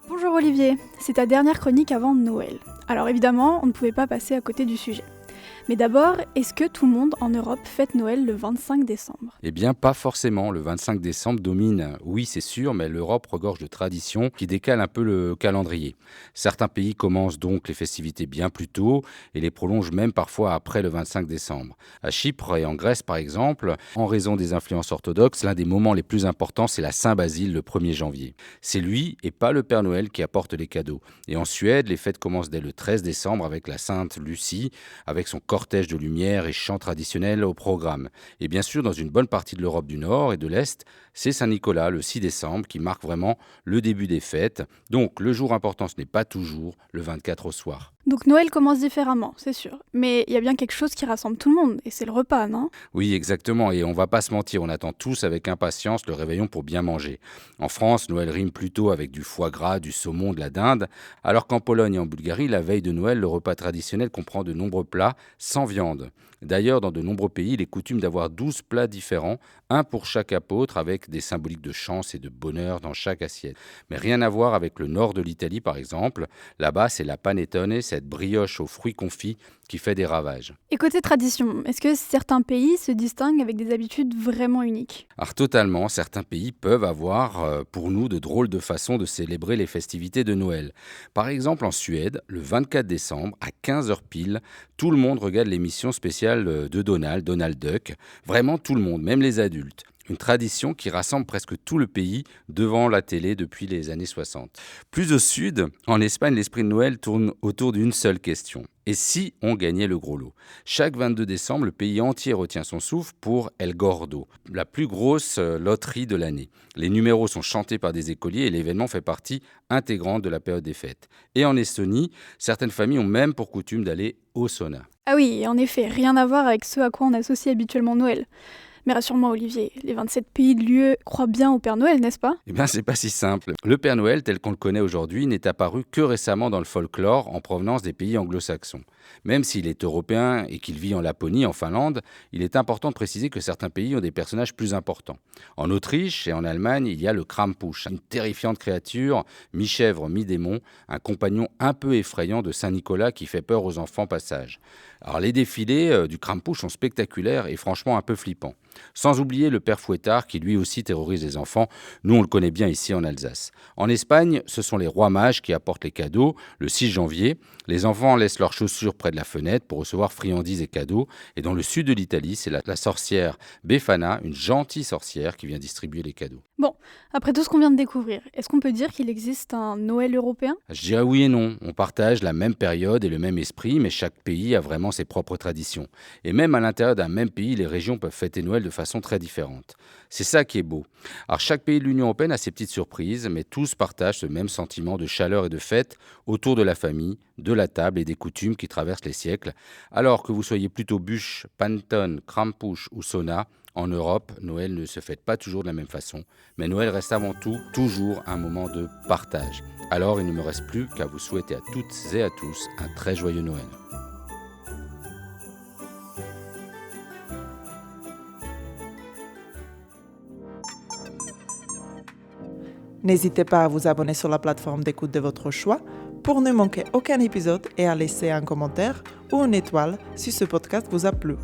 Bonjour Olivier, c'est ta dernière chronique avant Noël. Alors évidemment, on ne pouvait pas passer à côté du sujet. Mais d'abord, est-ce que tout le monde en Europe fête Noël le 25 décembre ? Eh bien, pas forcément. Le 25 décembre domine, oui, c'est sûr, mais l'Europe regorge de traditions qui décalent un peu le calendrier. Certains pays commencent donc les festivités bien plus tôt et les prolongent même parfois après le 25 décembre. À Chypre et en Grèce, par exemple, en raison des influences orthodoxes, l'un des moments les plus importants, c'est la Saint-Basile le 1er janvier. C'est lui et pas le Père Noël qui apporte les cadeaux. Et en Suède, les fêtes commencent dès le 13 décembre avec la Sainte Lucie, avec son cortège de lumière et chants traditionnels au programme. Et bien sûr, dans une bonne partie de l'Europe du Nord et de l'Est, c'est Saint-Nicolas, le 6 décembre, qui marque vraiment le début des fêtes. Donc, le jour important, ce n'est pas toujours le 24 au soir. Donc Noël commence différemment, c'est sûr. Mais il y a bien quelque chose qui rassemble tout le monde, et c'est le repas, non ? Oui, exactement, et on va pas se mentir, on attend tous avec impatience le réveillon pour bien manger. En France, Noël rime plutôt avec du foie gras, du saumon, de la dinde, alors qu'en Pologne et en Bulgarie, la veille de Noël, le repas traditionnel comprend de nombreux plats sans viande. D'ailleurs, dans de nombreux pays, il est coutume d'avoir 12 plats différents, un pour chaque apôtre, avec des symboliques de chance et de bonheur dans chaque assiette. Mais rien à voir avec le nord de l'Italie, par exemple. Là-bas, c'est la panettone, cette brioche aux fruits confits qui fait des ravages. Et côté tradition, est-ce que certains pays se distinguent avec des habitudes vraiment uniques ? Alors totalement, certains pays peuvent avoir pour nous de drôles de façons de célébrer les festivités de Noël. Par exemple en Suède, le 24 décembre à 15h pile, tout le monde regarde l'émission spéciale de Donald Duck. Vraiment tout le monde, même les adultes. Une tradition qui rassemble presque tout le pays devant la télé depuis les années 60. Plus au sud, en Espagne, l'esprit de Noël tourne autour d'une seule question. Et si on gagnait le gros lot ? Chaque 22 décembre, le pays entier retient son souffle pour El Gordo, la plus grosse loterie de l'année. Les numéros sont chantés par des écoliers et l'événement fait partie intégrante de la période des fêtes. Et en Estonie, certaines familles ont même pour coutume d'aller au sauna. Ah oui, en effet, rien à voir avec ce à quoi on associe habituellement Noël. Mais rassure-moi Olivier, les 27 pays de l'UE croient bien au Père Noël, n'est-ce pas ? Eh bien, c'est pas si simple. Le Père Noël, tel qu'on le connaît aujourd'hui, n'est apparu que récemment dans le folklore en provenance des pays anglo-saxons. Même s'il est européen et qu'il vit en Laponie, en Finlande, il est important de préciser que certains pays ont des personnages plus importants. En Autriche et en Allemagne, il y a le Krampus, une terrifiante créature, mi-chèvre, mi-démon, un compagnon un peu effrayant de Saint-Nicolas qui fait peur aux enfants passage. Alors les défilés du Krampus sont spectaculaires et franchement un peu flippants. Sans oublier le père Fouettard qui lui aussi terrorise les enfants. Nous, on le connaît bien ici en Alsace. En Espagne, ce sont les rois mages qui apportent les cadeaux. Le 6 janvier, les enfants laissent leurs chaussures près de la fenêtre pour recevoir friandises et cadeaux. Et dans le sud de l'Italie, c'est la sorcière Befana, une gentille sorcière qui vient distribuer les cadeaux. Bon, après tout ce qu'on vient de découvrir, est-ce qu'on peut dire qu'il existe un Noël européen ? Je dirais oui et non. On partage la même période et le même esprit, mais chaque pays a vraiment ses propres traditions. Et même à l'intérieur d'un même pays, les régions peuvent fêter Noël de façon très différente. C'est ça qui est beau. Alors chaque pays de l'Union européenne a ses petites surprises, mais tous partagent ce même sentiment de chaleur et de fête autour de la famille, de la table et des coutumes qui traversent les siècles. Alors que vous soyez plutôt bûche, panettone, Krampus ou sauna, en Europe, Noël ne se fête pas toujours de la même façon, mais Noël reste avant tout toujours un moment de partage. Alors il ne me reste plus qu'à vous souhaiter à toutes et à tous un très joyeux Noël. N'hésitez pas à vous abonner sur la plateforme d'écoute de votre choix pour ne manquer aucun épisode et à laisser un commentaire ou une étoile si ce podcast vous a plu.